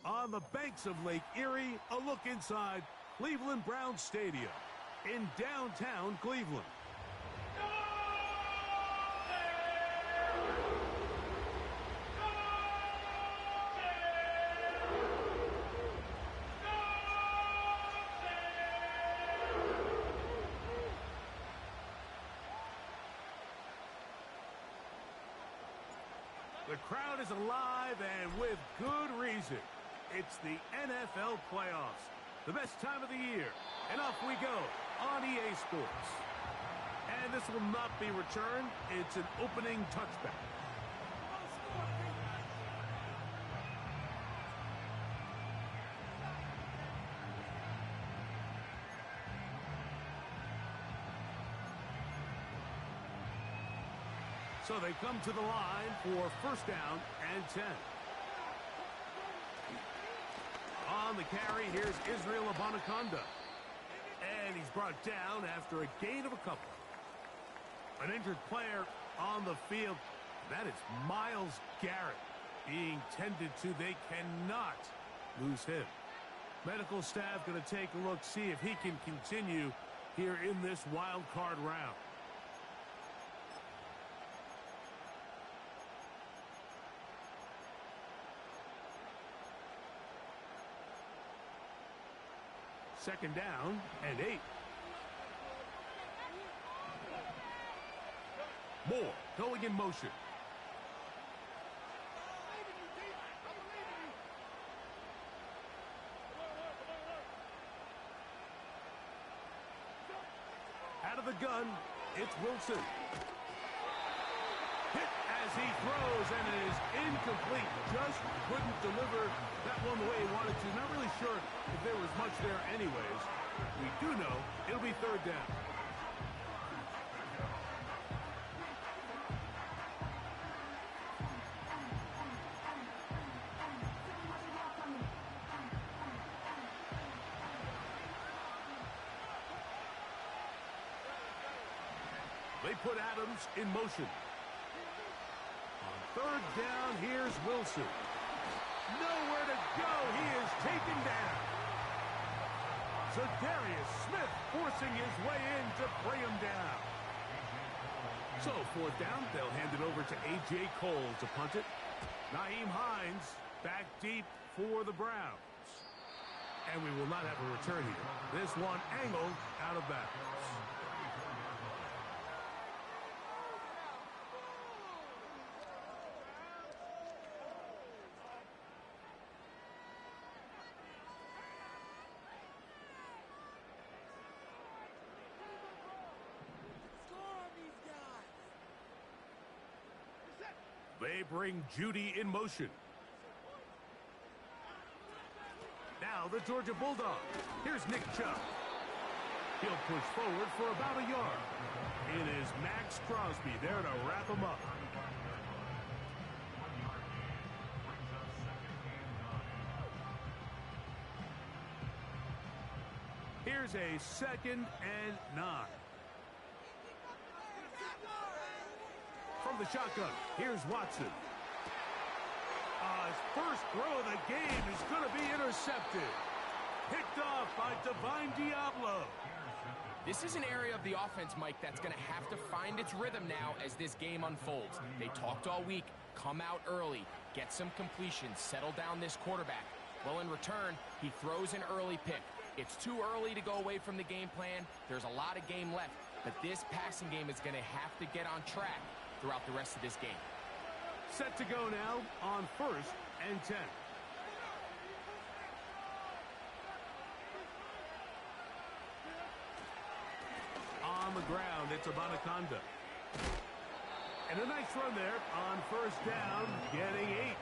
On the banks of Lake Erie, a look inside Cleveland Browns Stadium in downtown Cleveland. The crowd is alive, and with good reason. It's the NFL playoffs, the best time of the year. And off we go on EA Sports. And this will not be returned. It's an opening touchback. So they come to the line for first down and 10. On the carry, here's Israel Abanikanda. And he's brought down after a gain of a couple. An injured player on the field. That is Myles Garrett being tended to. They cannot lose him. Medical staff going to take a look, see if he can continue here in this wild card round. Second down and 8. Moore going in motion. Out of the gun, it's Wilson. Hit as he throws, and it is incomplete. Just couldn't deliver that one the way he wanted to. Not really sure if there was much there anyways. We do know it'll be third down. They put Adams in motion. On third down, here's Wilson. Nowhere to go. He is taken down. So Darius Smith forcing his way in to bring him down. So fourth down, they'll hand it over to A.J. Cole to punt it. Nyheim Hines back deep for the Browns. And we will not have a return here. This one angled out of bounds. They bring Judy in motion. Now the Georgia Bulldogs. Here's Nick Chubb. He'll push forward for about a yard. It is Max Crosby there to wrap him up. Here's a 2nd and 9. From the shotgun, here's Watson. His first throw of the game is going to be intercepted. Picked off by Divine Diablo. This is an area of the offense, Mike, that's going to have to find its rhythm now as this game unfolds. They talked all week, come out early, get some completions, settle down this quarterback. Well, in return, he throws an early pick. It's too early to go away from the game plan. There's a lot of game left, but this passing game is going to have to get on track throughout the rest of this game. Set to go now on 1st and 10. On the ground, it's Abanikanda. And a nice run there on first down, getting 8.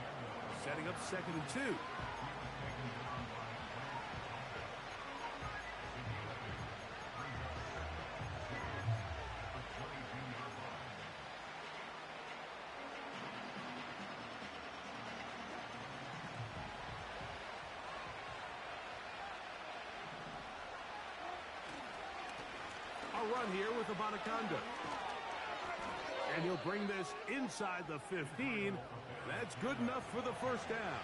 Setting up 2nd and 2. Run here with Abanikanda. And he'll bring this inside the 15. That's good enough for the first down.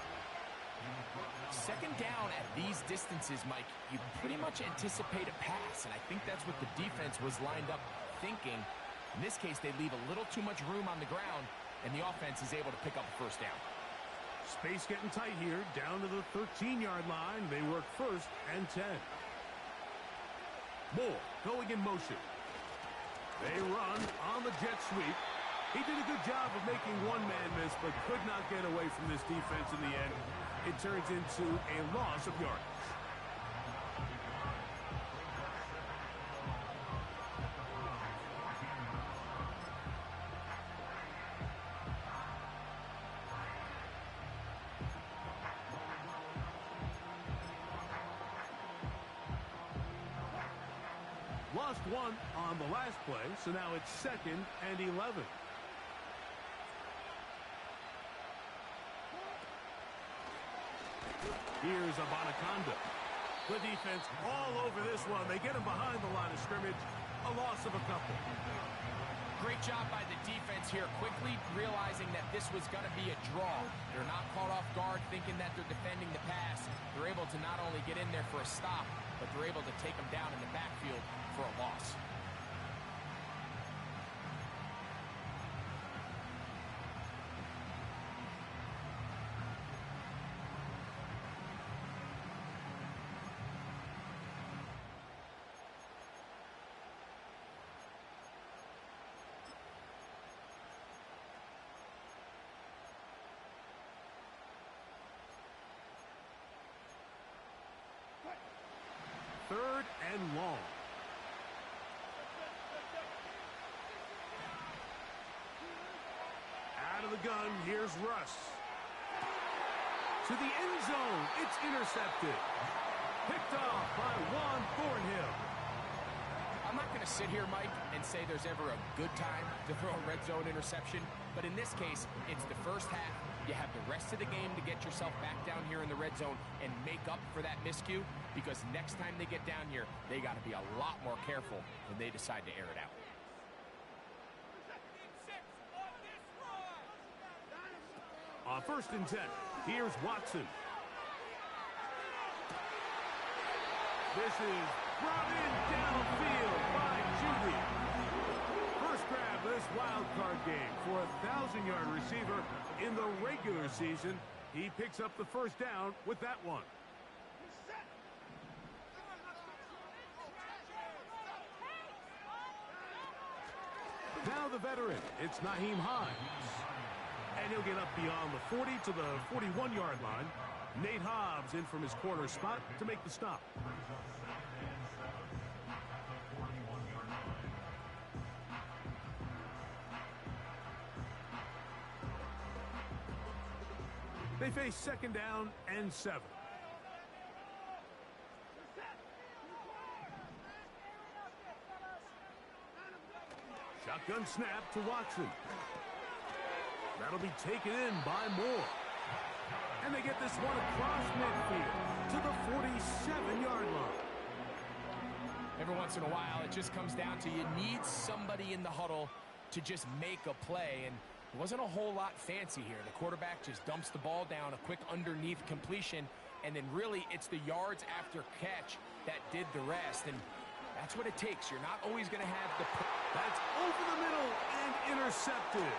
Second down at these distances, Mike, you pretty much anticipate a pass, and I think that's what the defense was lined up thinking. In this case, they leave a little too much room on the ground, and the offense is able to pick up a first down. Space getting tight here, down to the 13-yard line. They work first and 10. Moore going in motion. They run on the jet sweep. He did a good job of making one man miss, but could not get away from this defense in the end. It turns into a loss of yardage. Lost one on the last play, so now it's 2nd and 11. Here's Abanaconda. The defense all over this one. They get him behind the line of scrimmage. A loss of a couple. Great job by the defense here, quickly realizing that this was going to be a draw. They're not caught off guard thinking that they're defending the pass. They're able to not only get in there for a stop, but they're able to take them down in the backfield for a loss. Third and long. Out of the gun, here's Russ. To the end zone, it's intercepted. Picked off by Juan Thornhill. I'm not going to sit here, Mike, and say there's ever a good time to throw a red zone interception, but in this case, it's the first half. You have the rest of the game to get yourself back down here in the red zone and make up for that miscue, because next time they get down here, they got to be a lot more careful when they decide to air it out. On 1st and 10, here's Watson. This is brought in downfield by Judy. First grab of this wild card game for a 1,000-yard receiver in the regular season. He picks up the first down with that one. Now the veteran, it's Nyheim Hines. And he'll get up beyond the 40 to the 41-yard line. Nate Hobbs in from his corner spot to make the stop. They face 2nd down and 7. Shotgun snap to Watson. That'll be taken in by Moore. And they get this one across midfield to the 47-yard line. Every once in a while, it just comes down to you need somebody in the huddle to just make a play, and it wasn't a whole lot fancy here. The quarterback just dumps the ball down, a quick underneath completion, and then really it's the yards after catch that did the rest, and that's what it takes. You're not always going to have the... That's over the middle and intercepted.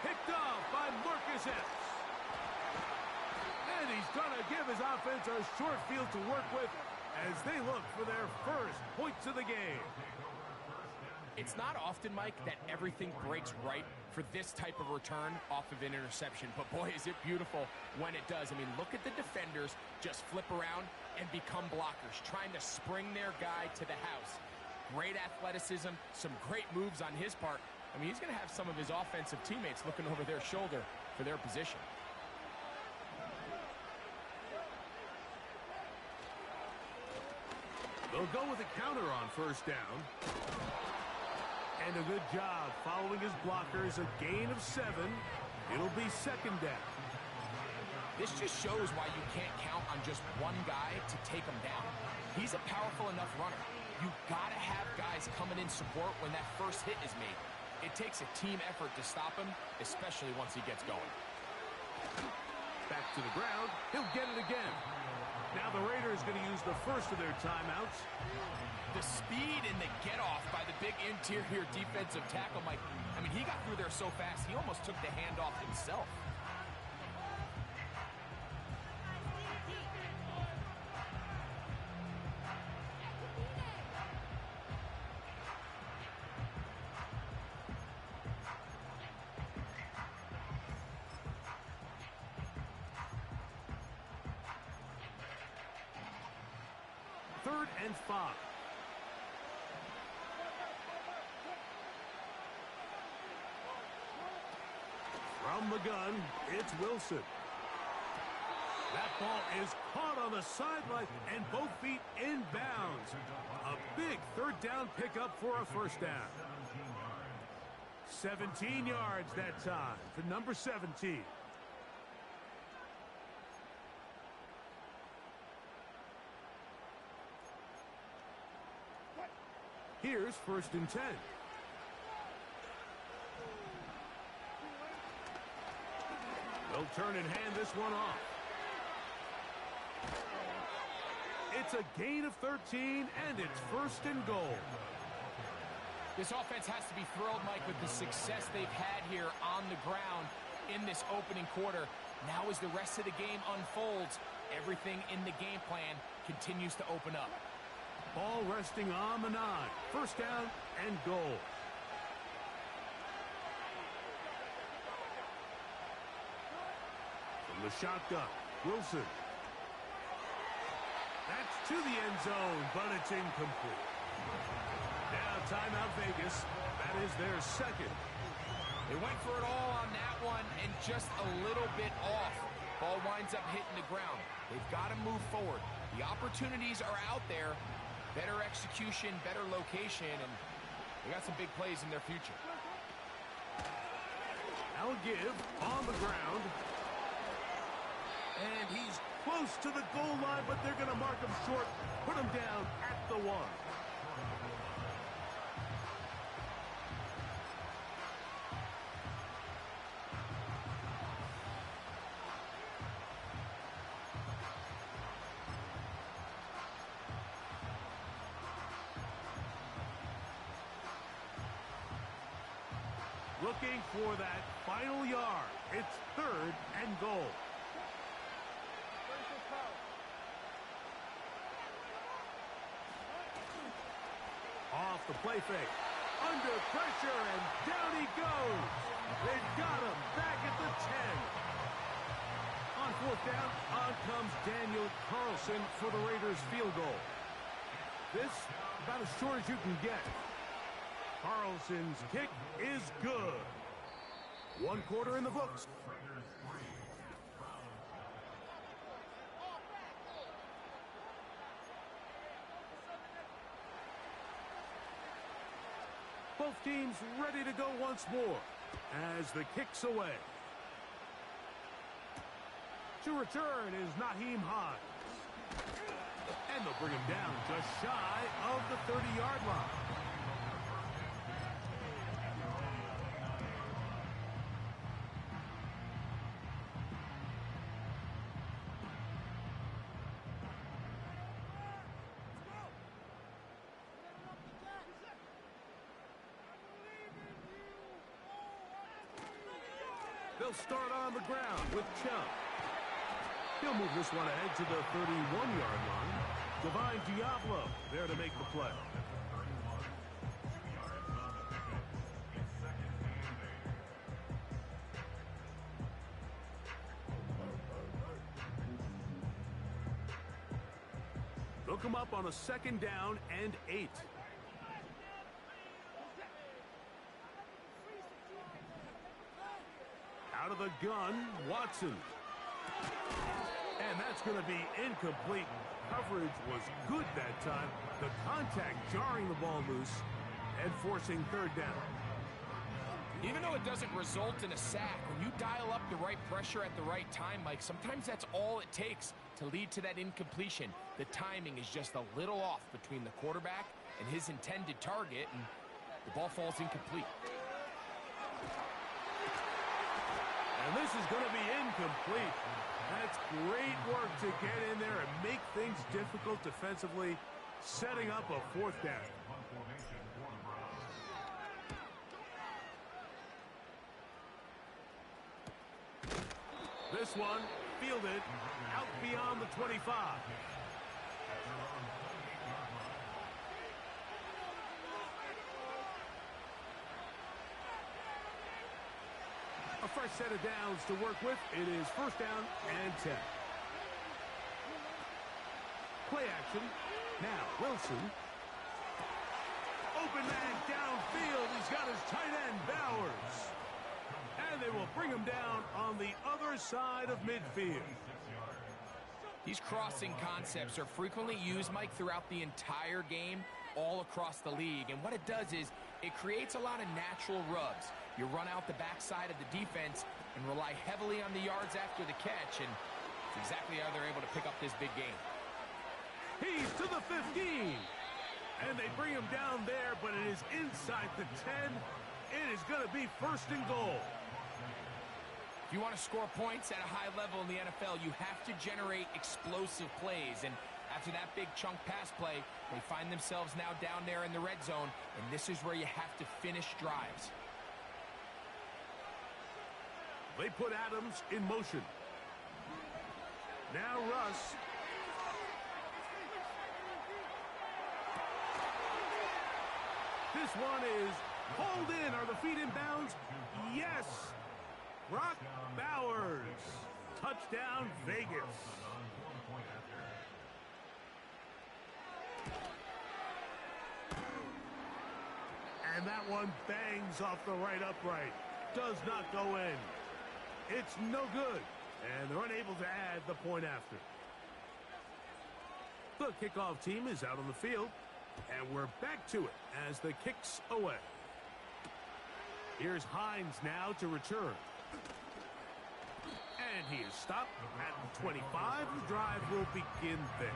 Picked off by Marcus Epps. And he's going to give his offense a short field to work with as they look for their first points of the game. It's not often, Mike, that everything breaks right for this type of return off of an interception. But boy, is it beautiful when it does. I mean, look at the defenders just flip around and become blockers, trying to spring their guy to the house. Great athleticism, some great moves on his part. I mean, he's going to have some of his offensive teammates looking over their shoulder for their position. They'll go with a counter on 1st down. And a good job following his blockers, a gain of 7. It'll be 2nd down. This just shows why you can't count on just one guy to take him down. He's a powerful enough runner. You got to have guys coming in support when that first hit is made. It takes a team effort to stop him, especially once he gets going. Back to the ground. He'll get it again. Now the Raiders going to use the first of their timeouts. The speed and the get-off by the big interior defensive tackle, Mike. I mean, he got through there so fast, he almost took the handoff himself. Third and 5. From the gun, it's Wilson. That ball is caught on the sideline and both feet in bounds. A big third down pickup for a first down. 17 yards that time to number 17. Here's first and 10. They'll turn and hand this one off. It's a gain of 13, and it's first and goal. This offense has to be thrilled, Mike, with the success they've had here on the ground in this opening quarter. Now as the rest of the game unfolds, everything in the game plan continues to open up. Ball resting on the 9. First down and goal. From the shotgun, Wilson. That's to the end zone, but it's incomplete. Now timeout Vegas. That is their second. They went for it all on that one and just a little bit off. Ball winds up hitting the ground. They've got to move forward. The opportunities are out there. Better execution, better location, and they got some big plays in their future. Now a give on the ground. And he's close to the goal line, but they're going to mark him short. Put him down at the 1. Looking for that final yard. It's third and goal. Off the play fake. Under pressure, and down he goes. They've got him back at the 10. On fourth down, on comes Daniel Carlson for the Raiders field goal. This about as short as you can get. Carlson's kick is good. 1 quarter in the books. Both teams ready to go once more as the kick's away. To return is Naheem Hines. And they'll bring him down just shy of the 30-yard line. They'll start on the ground with Chubb. He'll move this one ahead to the 31-yard line. Divine Diablo there to make the play. They'll come up on a second down and 8. Out of the gun, Watson. And that's going to be incomplete. Coverage was good that time. The contact jarring the ball loose and forcing third down. Even though it doesn't result in a sack, when you dial up the right pressure at the right time, Mike, sometimes that's all it takes to lead to that incompletion. The timing is just a little off between the quarterback and his intended target, and the ball falls incomplete. And this is going to be incomplete. That's great work to get in there and make things difficult defensively, setting up a fourth down. This one fielded out beyond the 25. A fresh set of downs to work with. It is first down and 10. Play action. Now Wilson. Open man downfield. He's got his tight end, Bowers. And they will bring him down on the other side of midfield. These crossing concepts are frequently used, Mike, throughout the entire game, all across the league. And what it does is it creates a lot of natural rubs. You run out the backside of the defense and rely heavily on the yards after the catch, and it's exactly how they're able to pick up this big game. He's to the 15. And they bring him down there, but it is inside the 10. It is going to be first and goal. If you want to score points at a high level in the NFL, you have to generate explosive plays. And after that big chunk pass play, they find themselves now down there in the red zone, and this is where you have to finish drives. They put Adams in motion. Now Russ. This one is hauled in. Are the feet in bounds? Yes. Brock Bowers. Touchdown, Vegas. And that one bangs off the right upright. Does not go in. It's no good. And they're unable to add the point after. The kickoff team is out on the field. And we're back to it as the kick's away. Here's Hines now to return. And he is stopped at the 25. The drive will begin there.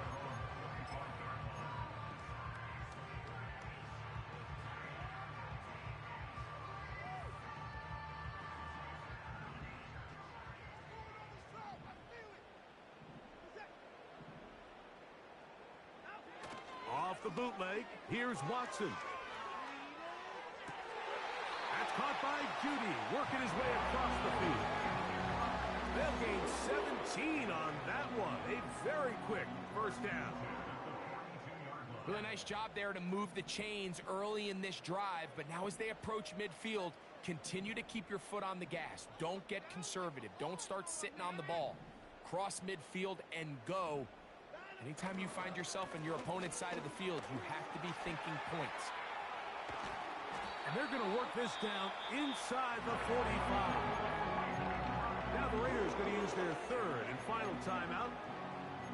Off the bootleg, here's Watson. That's caught by Judy, working his way across the field. They'll gain 17 on that one. A very quick first down. Really nice job there to move the chains early in this drive, but now as they approach midfield, continue to keep your foot on the gas. Don't get conservative. Don't start sitting on the ball. Cross midfield and go. Anytime you find yourself on your opponent's side of the field, you have to be thinking points. And they're going to work this down inside the 45. Now the Raiders going to use their third and final timeout.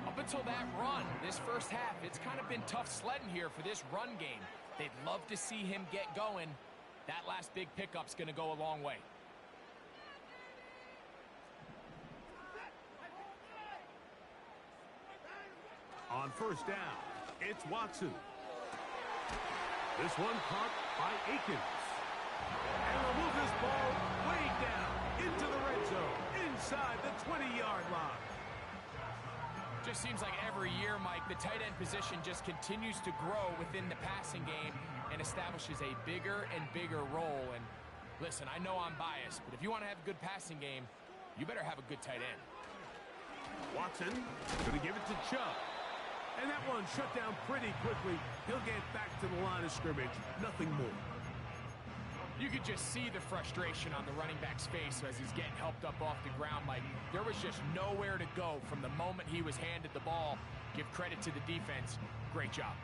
Up until that run, this first half, it's kind of been tough sledding here for this run game. They'd love to see him get going. That last big pickup's going to go a long way. On first down, it's Watson. This one caught by Akins. And will move this ball way down into the red zone, inside the 20-yard line. Just seems like every year, Mike, the tight end position just continues to grow within the passing game and establishes a bigger and bigger role. And listen, I know I'm biased, but if you want to have a good passing game, you better have a good tight end. Watson going to give it to Chubb. And that one shut down pretty quickly. He'll get back to the line of scrimmage. Nothing more. You could just see the frustration on the running back's face as he's getting helped up off the ground. Like, there was just nowhere to go from the moment he was handed the ball. Give credit to the defense. Great job.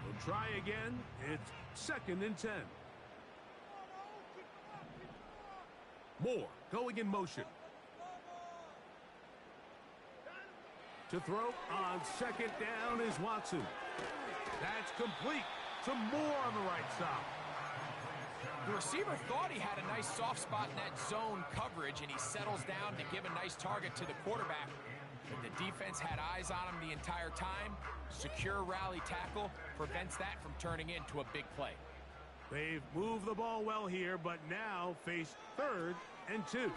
We'll try again. It's second and 10. Moore going in motion. To throw on second down is Watson. That's complete to Moore on the right side. The receiver thought he had a nice soft spot in that zone coverage, and he settles down to give a nice target to the quarterback. But the defense had eyes on him the entire time. Secure rally tackle prevents that from turning into a big play. They've moved the ball well here, but now face third and 2.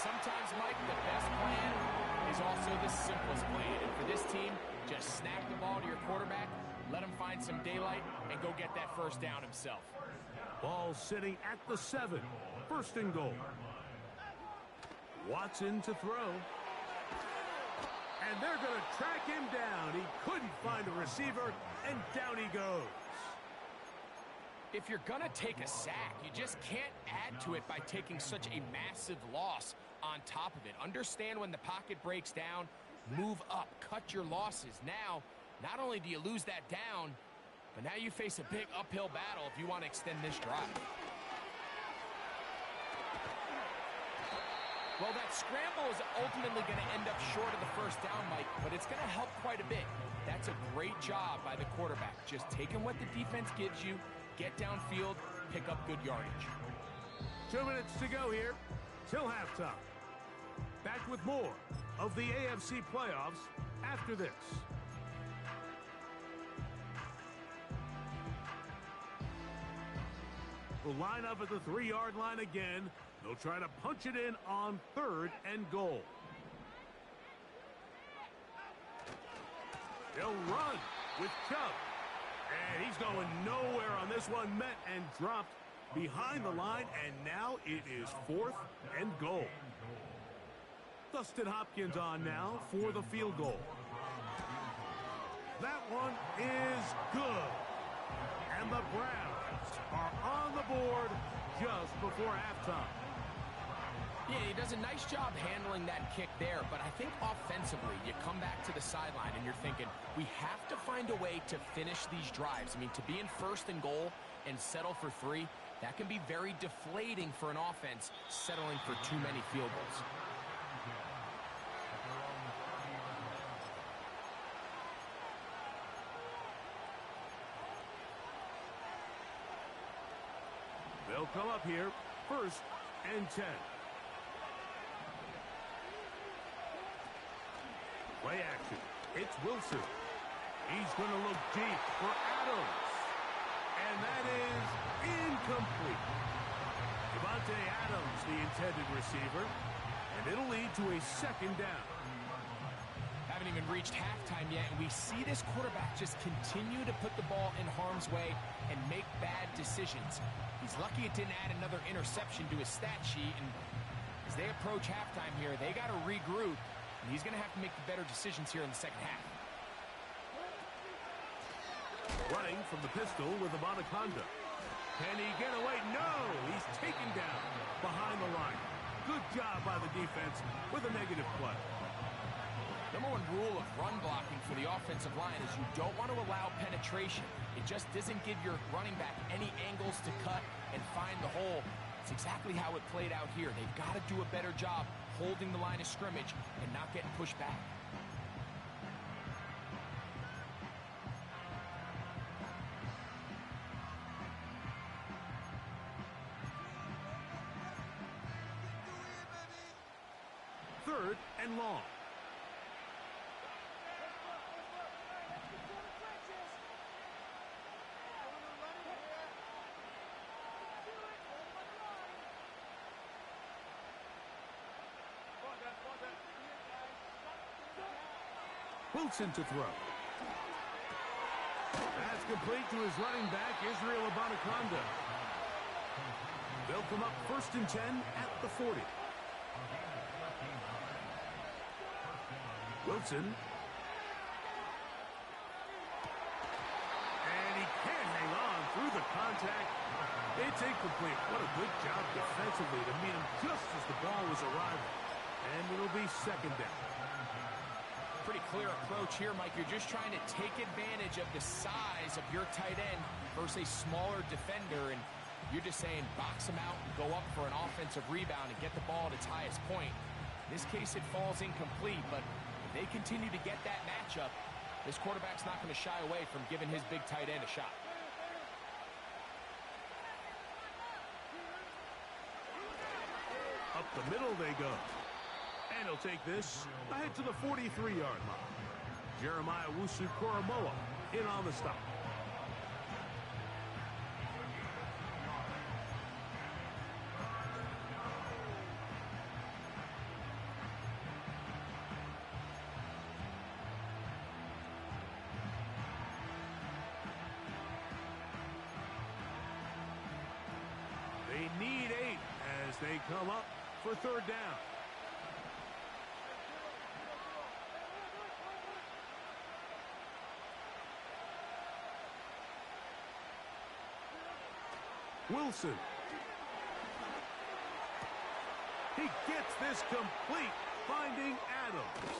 Sometimes, Mike, the best plan is also the simplest plan. And for this team, just snap the ball to your quarterback, let him find some daylight, and go get that first down himself. Ball sitting at the 7. First and goal. Watson to throw. And they're going to track him down. He couldn't find a receiver, and down he goes. If you're going to take a sack, you just can't add to it by taking such a massive loss on top of it. Understand when the pocket breaks down, move up, cut your losses. Now, not only do you lose that down, but now you face a big uphill battle if you want to extend this drive. Well, that scramble is ultimately going to end up short of the first down, Mike, but it's going to help quite a bit. That's a great job by the quarterback. Just taking what the defense gives you, get downfield, pick up good yardage. 2 minutes to go here till halftime. Back with more of the AFC playoffs after this. We'll line up at the 3-yard line again. They'll try to punch it in on 3rd and goal. They'll run with Chubb. And he's going nowhere on this one. Met and dropped behind the line. And now it is 4th and goal. Dustin Hopkins on now for the field goal. That one is good. And the Browns are on the board just before halftime. Yeah, he does a nice job handling that kick there, but I think offensively, you come back to the sideline and you're thinking, we have to find a way to finish these drives. I mean, to be in 1st and goal and settle for 3, that can be very deflating for an offense settling for too many field goals. They'll come up here, 1st and 10. Play action. It's Wilson. He's going to look deep for Adams. And that is incomplete. Devontae Adams, the intended receiver. And it'll lead to a 2nd down. Haven't even reached halftime yet, and we see this quarterback just continue to put the ball in harm's way and make bad decisions. He's lucky it didn't add another interception to his stat sheet, and as they approach halftime here, they got to regroup. And he's going to have to make the better decisions here in the second half. Running from the pistol with Anaconda. Can he get away? No! He's taken down behind the line. Good job by the defense with a negative play. Number 1 rule of run blocking for the offensive line is you don't want to allow penetration. It just doesn't give your running back any angles to cut and find the hole. It's exactly how it played out here. They've got to do a better job holding the line of scrimmage and not getting pushed back. Third and long. Wilson to throw. That's complete to his running back, Israel Anaconda. They'll come up 1st and 10 at the 40. Wilson. And he can't hang on through the contact. It's incomplete. What a good job defensively to meet him just as the ball was arriving. And it'll be 2nd down. Pretty clear approach here, Mike. You're just trying to take advantage of the size of your tight end versus a smaller defender, and you're just saying box him out and go up for an offensive rebound and get the ball at its highest point. In this case, it falls incomplete, but if they continue to get that matchup, this quarterback's not going to shy away from giving his big tight end a shot. Up the middle they go. And he'll take this ahead to the 43-yard line. Jeremiah Wusu-Koromoa in on the stop. They come up for third down. Wilson. He gets this complete, finding Adams.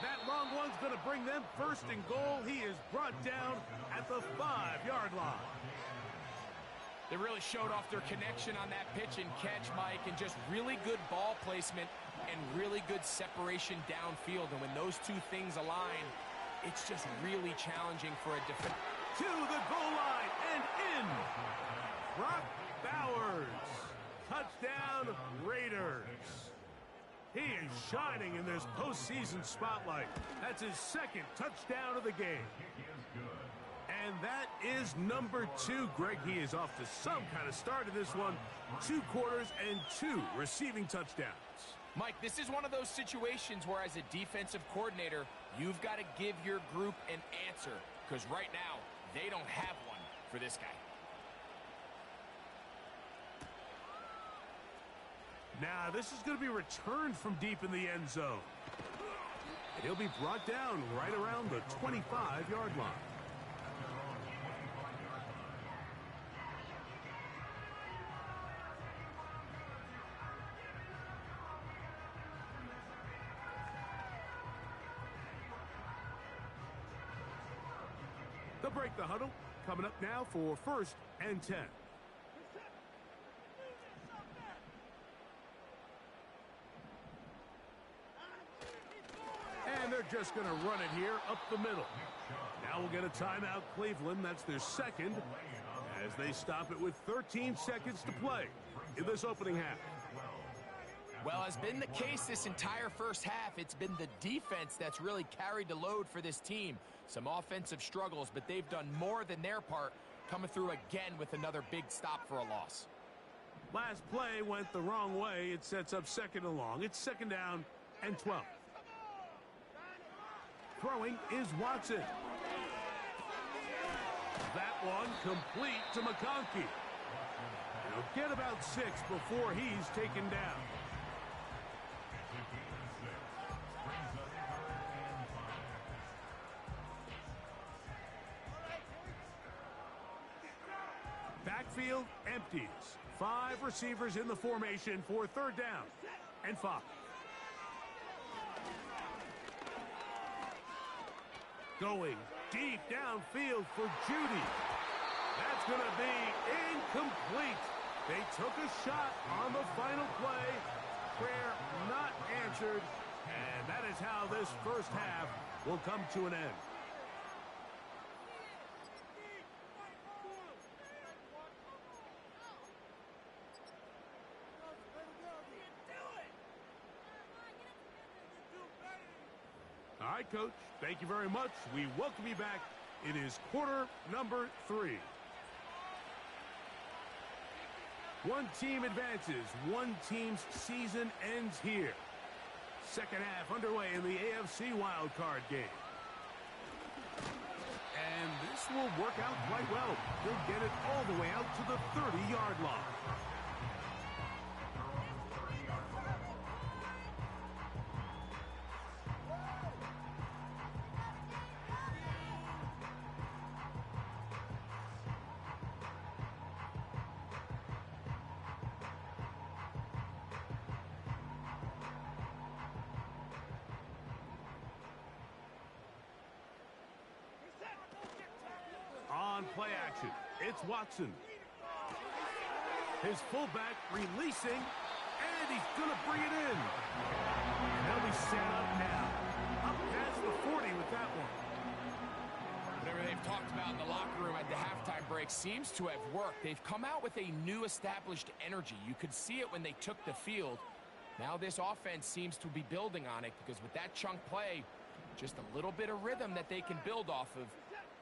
That long one's going to bring them first and goal. He is brought down at the 5-yard line. They really showed off their connection on that pitch and catch, Mike, and just really good ball placement and really good separation downfield. And when those two things align, it's just really challenging for a defense. To the goal line and in. Brock Bowers. Touchdown, Raiders. He is shining in this postseason spotlight. That's his second touchdown of the game. And that is number 2. Greg, he is off to some kind of start in this one. 2 quarters and 2 receiving touchdowns. Mike, this is one of those situations where as a defensive coordinator, you've got to give your group an answer. Because right now, they don't have one for this guy. Now, this is going to be returned from deep in the end zone. And he'll be brought down right around the 25-yard line. They'll break the huddle. Coming up now for 1st and 10. And they're just going to run it here up the middle. Now we'll get a timeout, Cleveland. That's their second, as they stop it with 13 seconds to play in this opening half. Well, has been the case this entire first half. It's been the defense that's really carried the load for this team. Some offensive struggles, but they've done more than their part, coming through again with another big stop for a loss. Last play went the wrong way. It sets up 2nd and long. It's 2nd down and 12. Throwing is Watson. That one complete to McConkey. He'll get about 6 before he's taken down. Backfield empties. 5 receivers in the formation for 3rd down and 5. Going deep downfield for Judy. That's going to be incomplete. They took a shot on the final play. Prayer not answered. And that is how this first half will come to an end. All right, Coach, thank you very much. We welcome you back. It is quarter number 3. One team advances. One team's season ends here. Second half underway in the AFC wildcard game. And this will work out quite well. They'll get it all the way out to the 30-yard line. On play action, it's Watson. His fullback releasing, and he's going to bring it in. And they'll be set up now. Up past the 40 with that one. Whatever they've talked about in the locker room at the halftime break seems to have worked. They've come out with a new established energy. You could see it when they took the field. Now this offense seems to be building on it because with that chunk play, just a little bit of rhythm that they can build off of.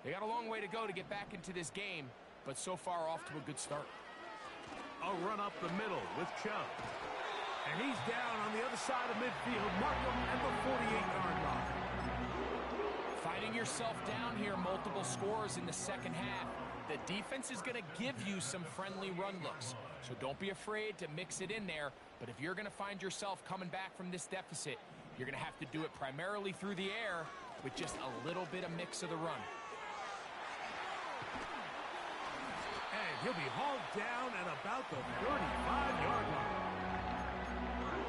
They got a long way to go to get back into this game, but so far off to a good start. A run up the middle with Chubb. And he's down on the other side of midfield. Markham at the 48-yard line. Finding yourself down here, multiple scores in the second half. The defense is going to give you some friendly run looks, so don't be afraid to mix it in there. But if you're going to find yourself coming back from this deficit, you're going to have to do it primarily through the air with just a little bit of mix of the run. And he'll be hauled down at about the 35-yard line.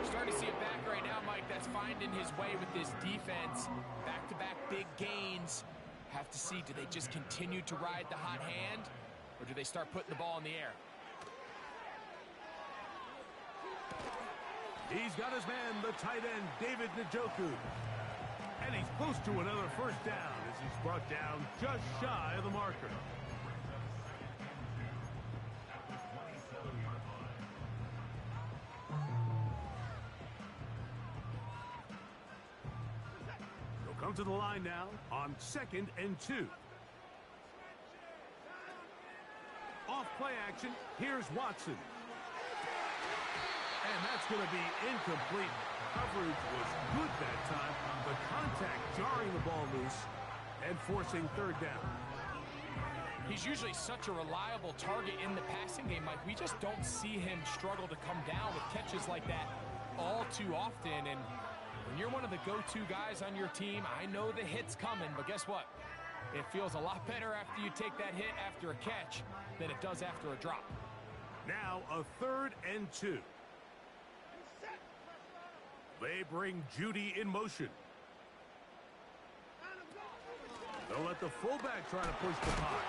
Starting to see it back right now, Mike. That's finding his way with this defense. Back-to-back big gains. Have to see, do they just continue to ride the hot hand, or do they start putting the ball in the air? He's got his man, the tight end, David Njoku. And he's close to another first down as he's brought down just shy of the marker. He'll come to the line now on 2nd and 2. Off play action, here's Watson. And that's going to be incomplete. Coverage was good that time. The contact jarring the ball loose and forcing 3rd down. He's usually such a reliable target in the passing game, Mike. We just don't see him struggle to come down with catches like that all too often. And when you're one of the go-to guys on your team, I know the hit's coming, but guess what? It feels a lot better after you take that hit after a catch than it does after a drop. Now a 3rd and 2. They bring Judy in motion. They'll let the fullback try to push the puck.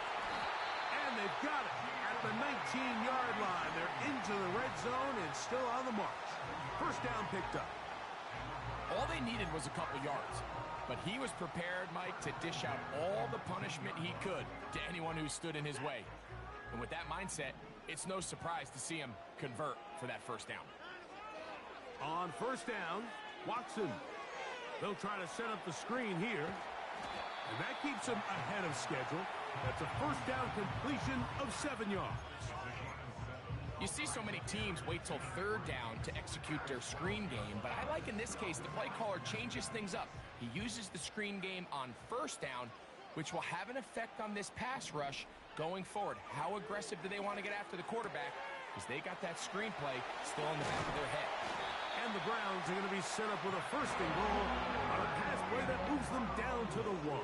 And they've got it at the 19-yard line. They're into the red zone and still on the march. First down picked up. All they needed was a couple yards. But he was prepared, Mike, to dish out all the punishment he could to anyone who stood in his way. And with that mindset, it's no surprise to see him convert for that first down. On first down, Watson. They'll try to set up the screen here. And that keeps him ahead of schedule. That's a first down completion of 7 yards. You see so many teams wait till 3rd down to execute their screen game, but I like in this case the play caller changes things up. He uses the screen game on 1st down, which will have an effect on this pass rush going forward. How aggressive do they want to get after the quarterback? Because they got that screenplay still in the back of their head. And the Browns are going to be set up with a 1st and goal on a pass play that moves them down to the 1.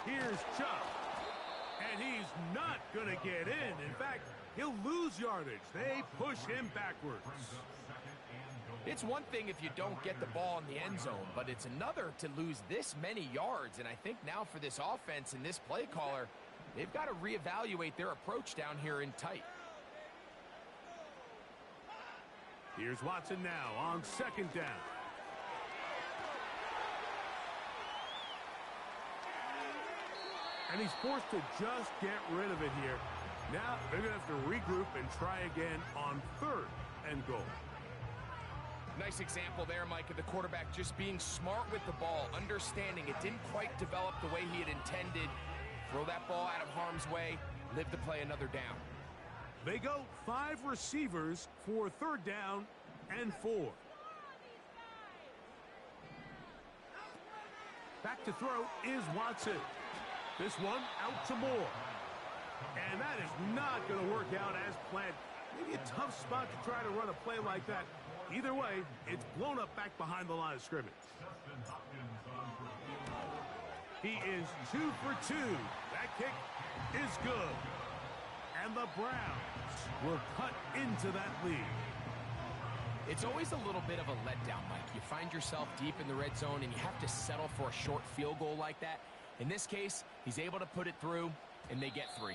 Here's Chubb. And he's not going to get in. In fact, he'll lose yardage. They push him backwards. It's one thing if you don't get the ball in the end zone, but it's another to lose this many yards. And I think now for this offense and this play caller, they've got to reevaluate their approach down here in tight. Here's Watson now on 2nd down. And he's forced to just get rid of it here. Now they're going to have to regroup and try again on 3rd and goal. Nice example there, Mike, of the quarterback just being smart with the ball, understanding it didn't quite develop the way he had intended. Throw that ball out of harm's way, live to play another down. They go 5 receivers for 3rd down and 4. Back to throw is Watson. This one out to Moore. And that is not going to work out as planned. Maybe a tough spot to try to run a play like that. Either way, it's blown up back behind the line of scrimmage. He is 2 for 2. That kick is good. And the Browns will cut into that lead. It's always a little bit of a letdown, Mike. You find yourself deep in the red zone and you have to settle for a short field goal like that. In this case, he's able to put it through, and they get 3.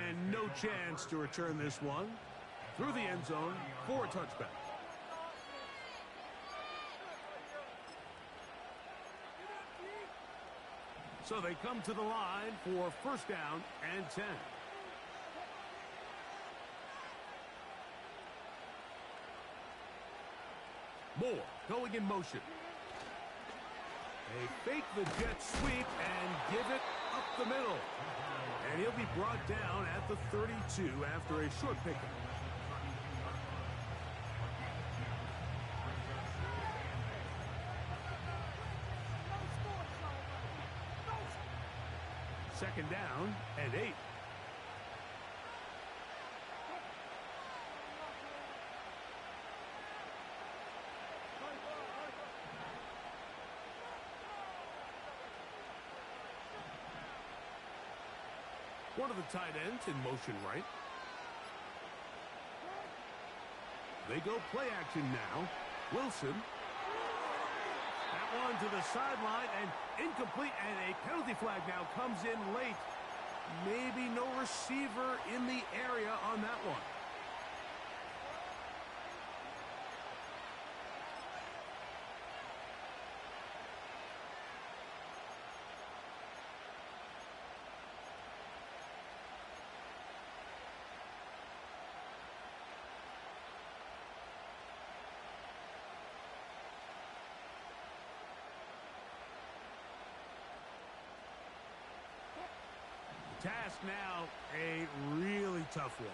And no chance to return this one through the end zone for a touchback. So they come to the line for 1st down and 10. Moore going in motion. They fake the jet sweep and give it up the middle. And he'll be brought down at the 32 after a short pickup. One of the tight ends in motion right. They go play action now. Wilson. That one to the sideline and incomplete, and a penalty flag now comes in late. Maybe no receiver in the area on that one. Task now, a really tough one.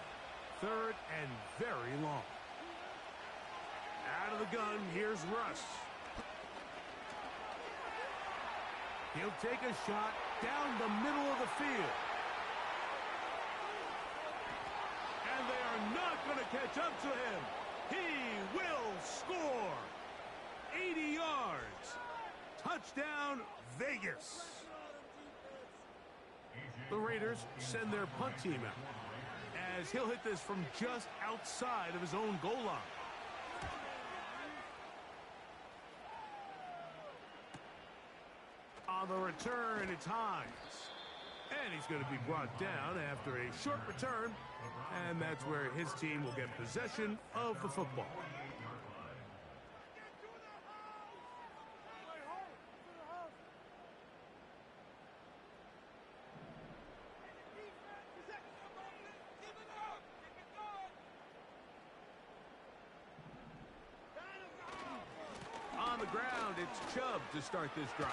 Third and very long. Out of the gun, here's Russ. He'll take a shot down the middle of the field. And they are not going to catch up to him. He will score. 80 yards. Touchdown, Vegas. The Raiders send their punt team out as he'll hit this from just outside of his own goal line. On the return, it's Hines. And he's going to be brought down after a short return, and that's where his team will get possession of the football. On the ground, it's Chubb to start this drive.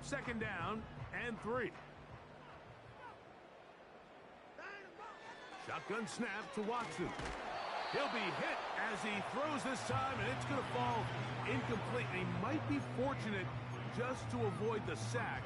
Second down and 3. Shotgun snap to Watson. He'll be hit as he throws this time, and it's going to fall incomplete. He might be fortunate just to avoid the sack,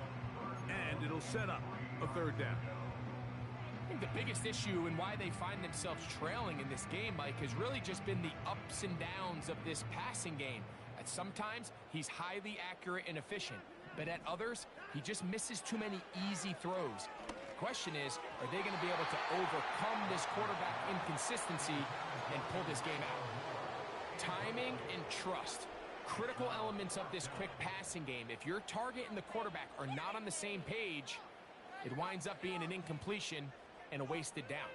and it'll set up a third down. I think the biggest issue and why they find themselves trailing in this game, Mike, has really just been the ups and downs of this passing game. At sometimes, he's highly accurate and efficient. But at others, he just misses too many easy throws. The question is, are they going to be able to overcome this quarterback inconsistency and pull this game out? Timing and trust, critical elements of this quick passing game. If your target and the quarterback are not on the same page, it winds up being an incompletion and a wasted down.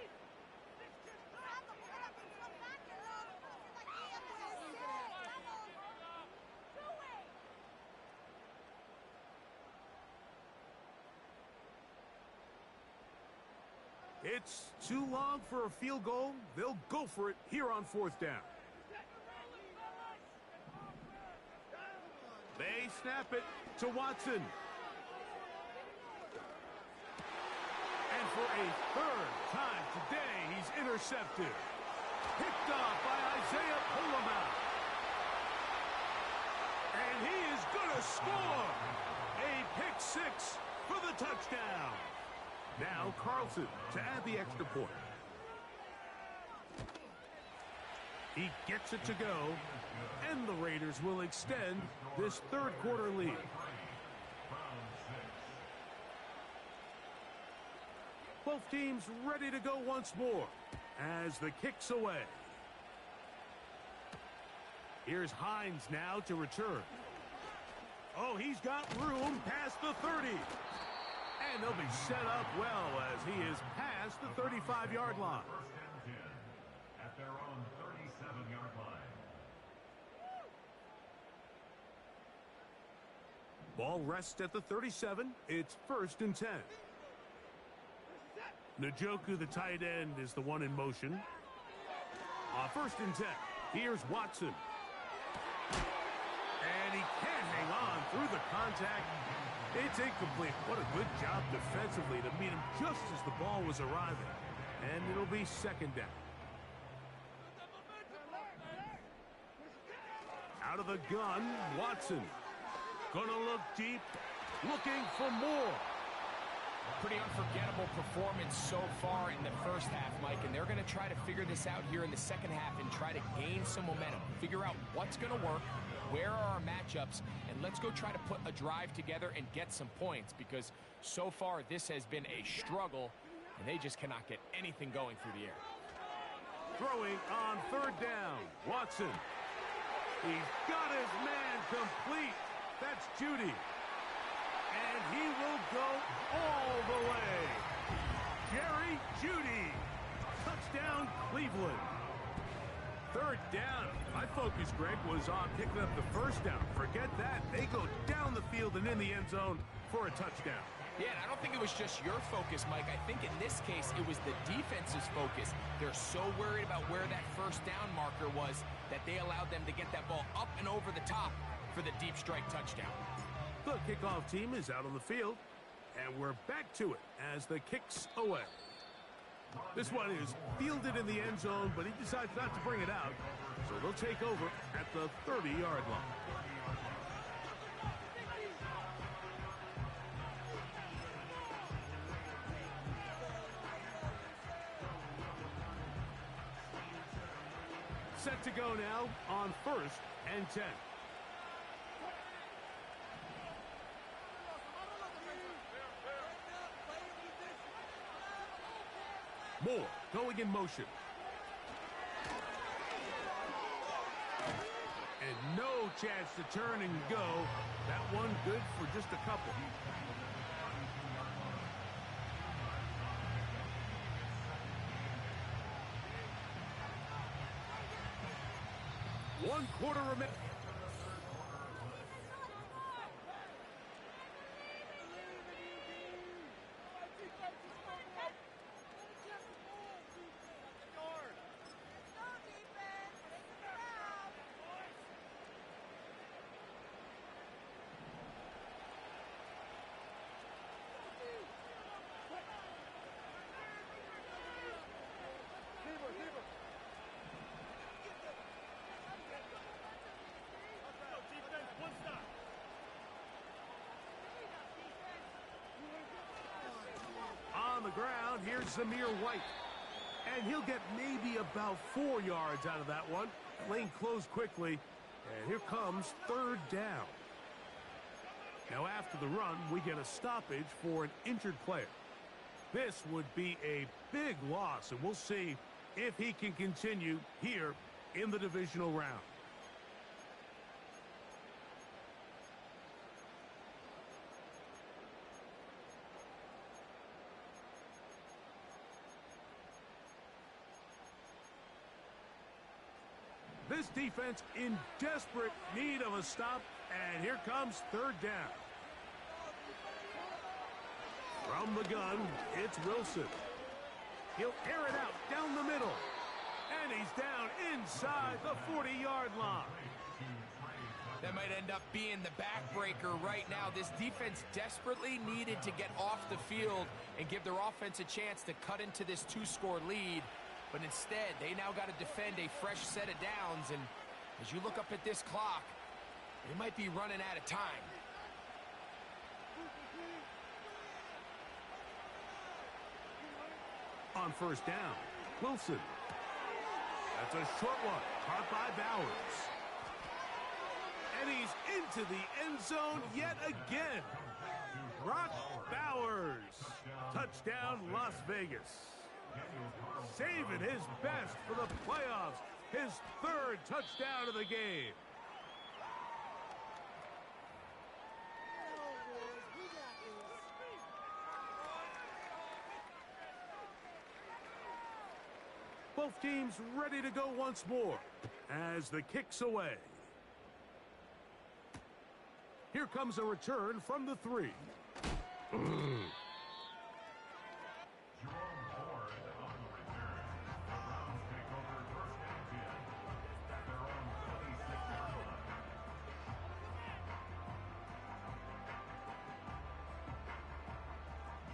It's too long for a field goal. They'll go for it here on fourth down. They snap it to Watson. And for a third time today, he's intercepted. Picked off by Isaiah Pullman. And he is going to score. A pick six for the touchdown. Now Carlson to add the extra point. He gets it to go, and the Raiders will extend this third quarter lead. Both teams ready to go once more as the kick's away. Here's Hines now to return. Oh, he's got room past the 30. And they'll be set up well as he is past the 35-yard line. At their own 37-yard line. Ball rests at the 37. It's 1st and 10. Njoku, the tight end, is the one in motion. 1st and 10. Here's Watson. And he can't hang on through the contact. It's incomplete. What a good job defensively to meet him just as the ball was arriving. And it'll be second down. Out of the gun, Watson. Gonna look deep, looking for more. Pretty unforgettable performance so far in the first half, Mike, and they're going to try to figure this out here in the second half and try to gain some momentum, figure out what's going to work, where are our matchups, and let's go try to put a drive together and get some points, because so far this has been a struggle, and they just cannot get anything going through the air. Throwing on third down, Watson. He's got his man complete. That's Judy. And he will go all the way. Jerry Judy. Touchdown, Cleveland. Third down. My focus, Greg, was on picking up the first down. Forget that. They go down the field and in the end zone for a touchdown. Yeah, and I don't think it was just your focus, Mike. I think in this case, it was the defense's focus. They're so worried about where that first down marker was that they allowed them to get that ball up and over the top for the deep strike touchdown. The kickoff team is out on the field, and we're back to it as the kick's away. This one is fielded in the end zone, but he decides not to bring it out, so they'll take over at the 30-yard line. Set to go now on 1st and 10. Moore going in motion. And no chance to turn and go. That one good for just a couple. One quarter remaining. On the ground, here's Zamir White. And he'll get maybe about 4 yards out of that one. Lane closed quickly, and here comes third down. Now after the run, we get a stoppage for an injured player. This would be a big loss, and we'll see if he can continue here in the divisional round. This defense in desperate need of a stop, and here comes third down. From the gun, it's Wilson. He'll air it out down the middle, and he's down inside the 40-yard line. That might end up being the backbreaker right now. This defense desperately needed to get off the field and give their offense a chance to cut into this 2-score lead. But instead, they now got to defend a fresh set of downs. And as you look up at this clock, they might be running out of time. On first down, Wilson. That's a short one, caught by Bowers. And he's into the end zone yet again. Brock Bowers. Touchdown, Las Vegas. Saving his best for the playoffs. His third touchdown of the game. Both teams ready to go once more as the kick's away. Here comes a return from the 3.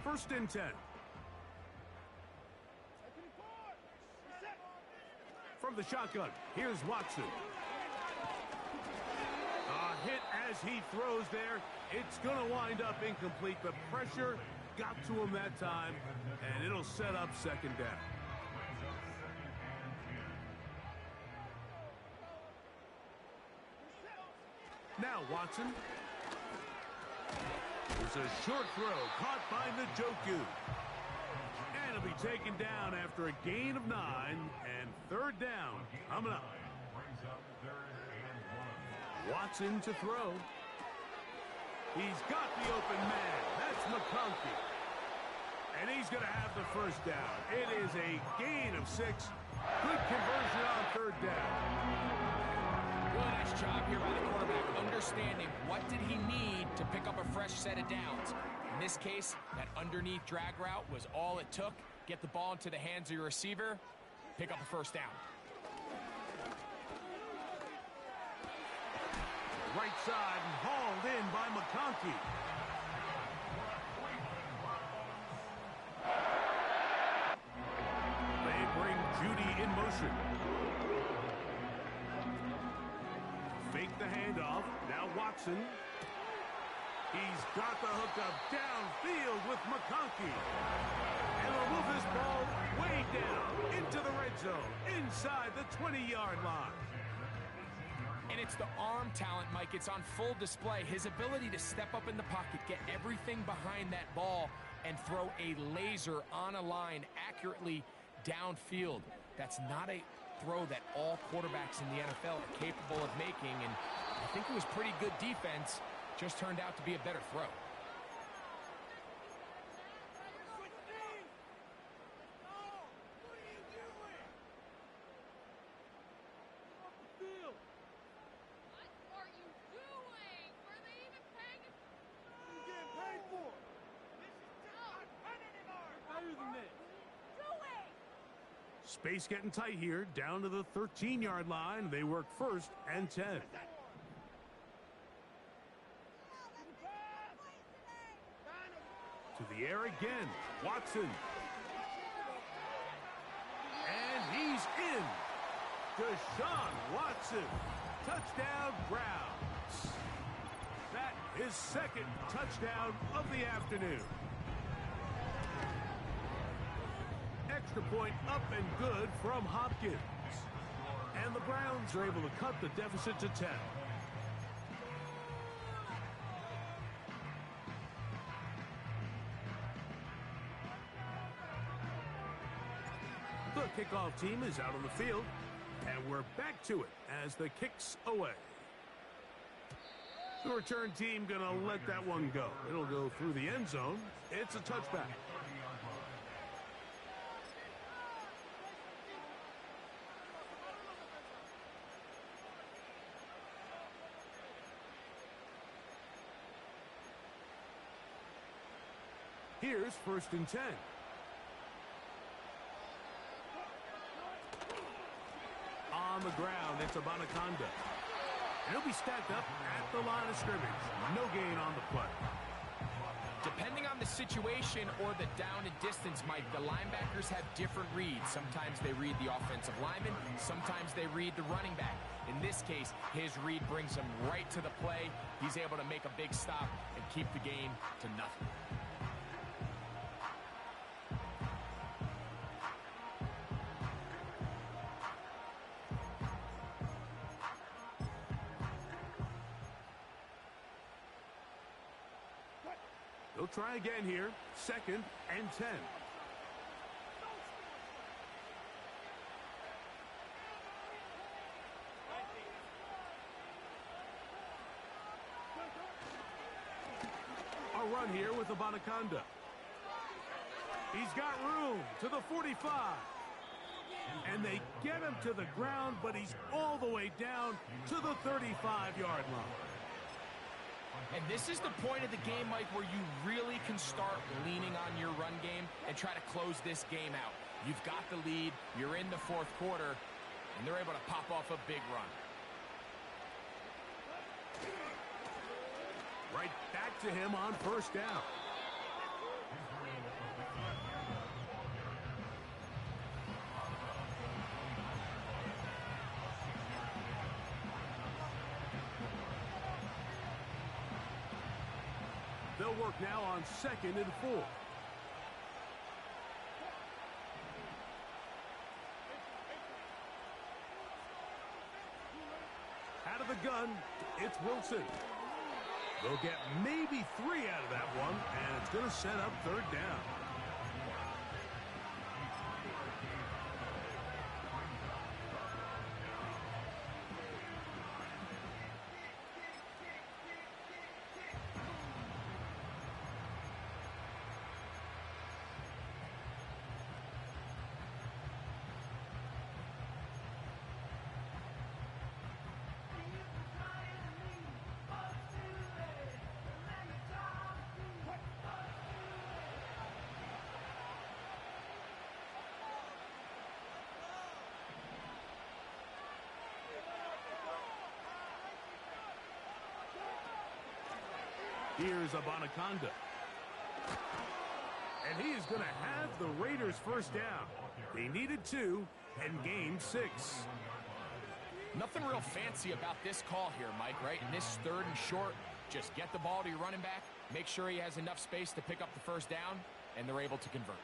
First and 10. from the shotgun. Here's Watson. A hit as he throws there. It's going to wind up incomplete. The pressure got to him that time, and it'll set up second down. Now Watson. There's a short throw caught by Njoku. And it'll be taken down after a gain of 9 and third down coming up. Watson to throw. He's got the open man. That's McConkey. And he's going to have the first down. It is a gain of 6. Good conversion on third down. Really nice job here by the quarterback, understanding what did he need to pick up a fresh set of downs. In this case, that underneath drag route was all it took. Get the ball into the hands of your receiver, pick up a first down. Right side and hauled in by McConkey. They bring Judy in motion. Fake the handoff. Now Watson. He's got the hookup downfield with McConkey. And will move this ball way down into the red zone, inside the 20-yard line. And it's the arm talent, Mike. It's on full display. His ability to step up in the pocket, get everything behind that ball, and throw a laser on a line accurately downfield. That's not a throw that all quarterbacks in the NFL are capable of making, and I think it was pretty good defense. Just turned out to be a better throw. Space getting tight here, down to the 13-yard line. They work first and 10. To the air again, Watson. And he's in. Deshaun Watson. Touchdown Browns. That is second touchdown of the afternoon. Extra point up and good from Hopkins. And the Browns are able to cut the deficit to 10. The kickoff team is out on the field, and we're back to it as the kick's away. The return team gonna let that one go. It'll go through the end zone. It's a touchback. Here's first and 10. On the ground, it's Abanaconda. And he'll be stacked up at the line of scrimmage. No gain on the play. Depending on the situation or the down and distance, Mike, the linebackers have different reads. Sometimes they read the offensive lineman. Sometimes they read the running back. In this case, his read brings him right to the play. He's able to make a big stop and keep the game to nothing. They'll try again here. Second and 10. A run here with Abanaconda. He's got room to the 45. And they get him to the ground, but he's all the way down to the 35-yard line. And this is the point of the game, Mike, where you really can start leaning on your run game and try to close this game out. You've got the lead, you're in the fourth quarter, and they're able to pop off a big run. Right back to him on first down. They'll work now on 2nd and 4. Out of the gun, it's Wilson. They'll get maybe 3 out of that one, and it's going to set up 3rd down. Here's Abanaconda. And he is going to have the Raiders 1st down. They needed 2 and gained 6. Nothing real fancy about this call here, Mike, right? In this 3rd and short, just get the ball to your running back, make sure he has enough space to pick up the 1st down, and they're able to convert.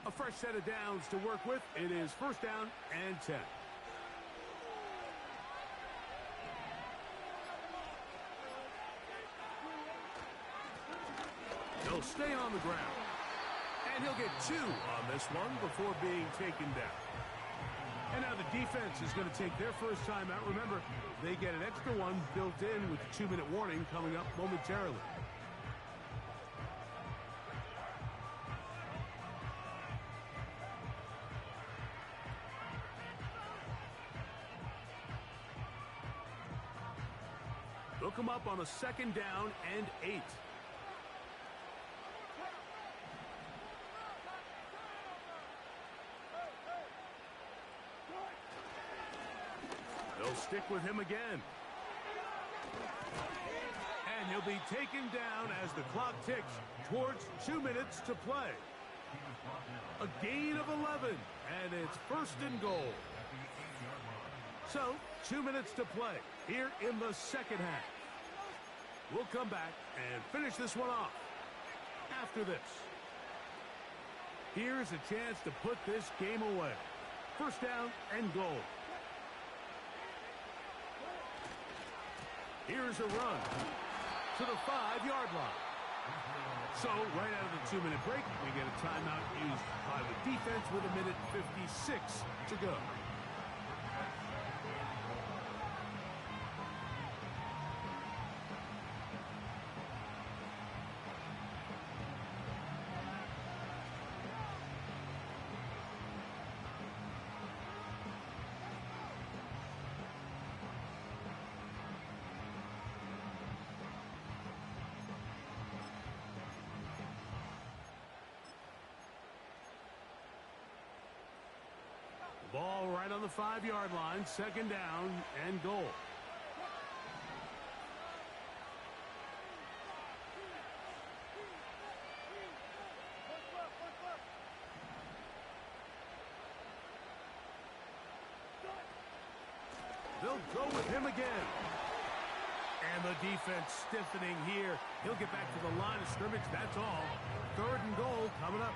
A fresh set of downs to work with. It is 1st down and 10. He'll stay on the ground. And he'll get 2 on this one before being taken down. And now the defense is going to take their 1st time out. Remember, they get an extra one built in with the 2-minute warning coming up momentarily. They'll come up on a 2nd down and 8. They'll stick with him again. And he'll be taken down as the clock ticks towards 2 minutes to play. A gain of 11, and it's 1st and goal. So, 2 minutes to play here in the 2nd half. We'll come back and finish this one off after this. Here's a chance to put this game away. 1st down and goal. Here's a run to the 5-yard line. So, right out of the 2-minute break, we get a timeout used by the defense with 1:56 to go. Ball right on the 5-yard line, 2nd down and goal. They'll go with him again. And the defense stiffening here. He'll get back to the line of scrimmage, that's all. 3rd and goal coming up.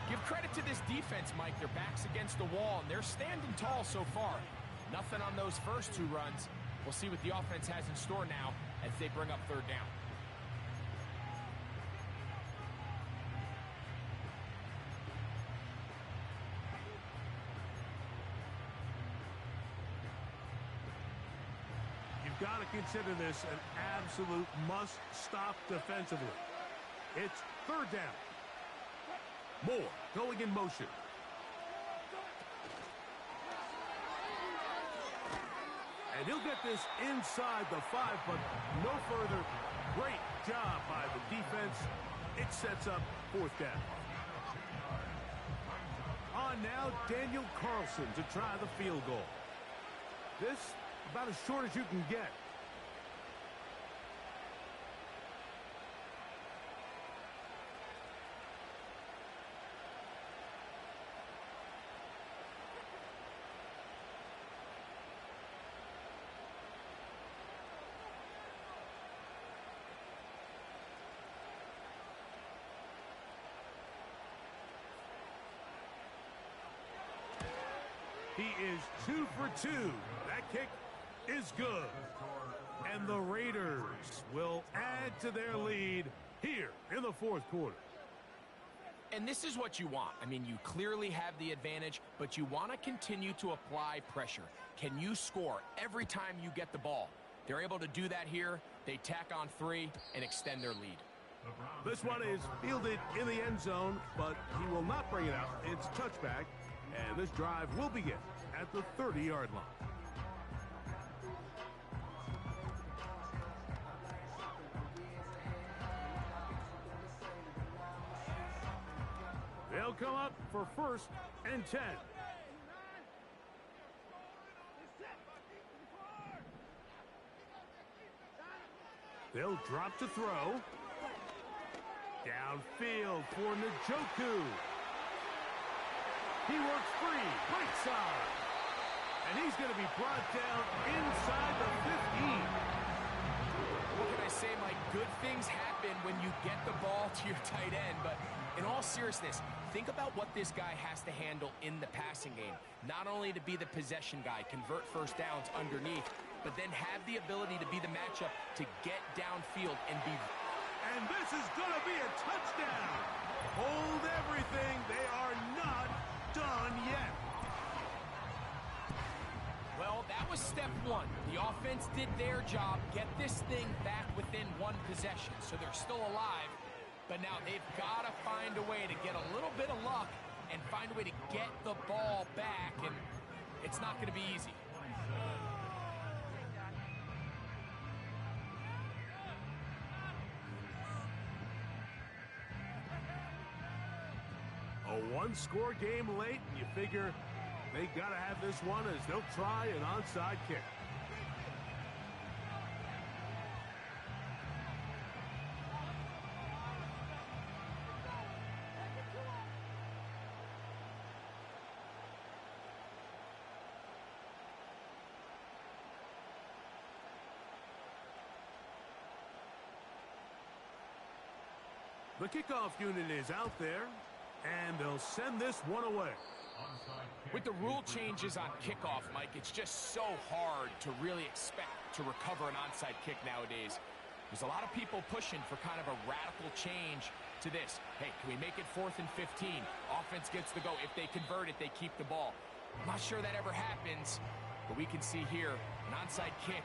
Give credit to this defense, Mike. Their back's against the wall, and they're standing tall so far. Nothing on those first 2 runs. We'll see what the offense has in store now as they bring up 3rd down. You've got to consider this an absolute must-stop defensively. It's 3rd down. Moore going in motion. And he'll get this inside the 5, but no further. Great job by the defense. It sets up 4th down. On now, Daniel Carlson to try the field goal. This about as short as you can get. He is 2 for 2. That kick is good. And the Raiders will add to their lead here in the fourth quarter. And this is what you want. I mean, you clearly have the advantage, but you want to continue to apply pressure. Can you score every time you get the ball? They're able to do that here. They tack on 3 and extend their lead. This one is fielded in the end zone, but he will not bring it out. It's touchback, and this drive will begin at the 30-yard line. They'll come up for 1st and 10. They'll drop to throw. Downfield for Njoku. He works free, right side. And he's going to be brought down inside the 15. What can I say, Mike? Good things happen when you get the ball to your tight end, but in all seriousness, think about what this guy has to handle in the passing game. Not only to be the possession guy, convert first downs underneath, but then have the ability to be the matchup to get downfield and be... And this is going to be a touchdown. Hold everything. They are not done yet. Well, that was step 1. The offense did their job, get this thing back within 1 possession, so they're still alive. But now they've got to find a way to get a little bit of luck and find a way to get the ball back, and it's not going to be easy. A one-score game late, and you figure they got to have this one as they'll try an onside kick. The kickoff unit is out there, and they'll send this one away. With the rule changes on kickoff, Mike, it's just so hard to really expect to recover an onside kick nowadays. There's a lot of people pushing for kind of a radical change to this. Hey, can we make it 4th and 15? Offense gets the go. If they convert it, they keep the ball. I'm not sure that ever happens, but we can see here an onside kick,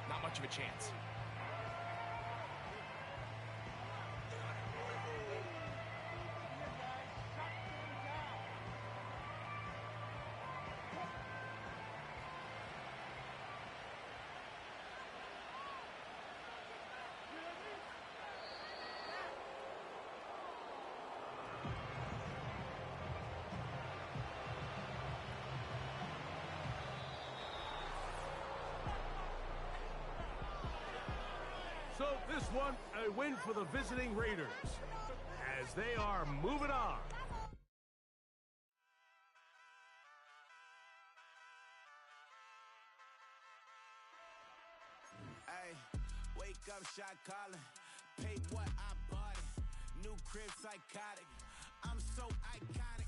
not much of a chance. So this one, a win for the visiting Raiders, as they are moving on. Hey, wake up, shot calling. Paid what I bought it. New crib, psychotic. I'm so iconic.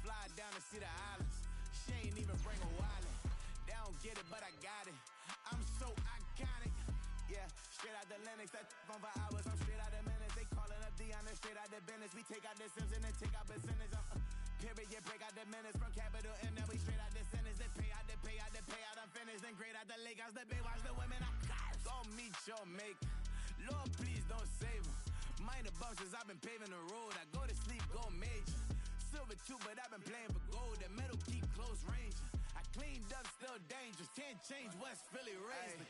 Fly down to see the islands. She ain't even bring a wallet. They don't get it, but I got it. I'm so iconic. Yeah, straight out the Lennox, that phone for hours. I'm straight out the minutes. They calling up Dion, straight out the business. We take out the Sims and then take out percentage. Period, break out the minutes from capital M. Now we straight out the sentence. They pay out, they pay out, they pay out. I'm finished. Then grade out the lake house, the bay, watch the women. I'm gon' meet your mate. Lord, please don't save them. Minor bumps as I've been paving the road. I go to sleep, go major. Silver too, but I've been playing for gold. The metal keep close range. I cleaned up, still dangerous. Can't change West Philly raised.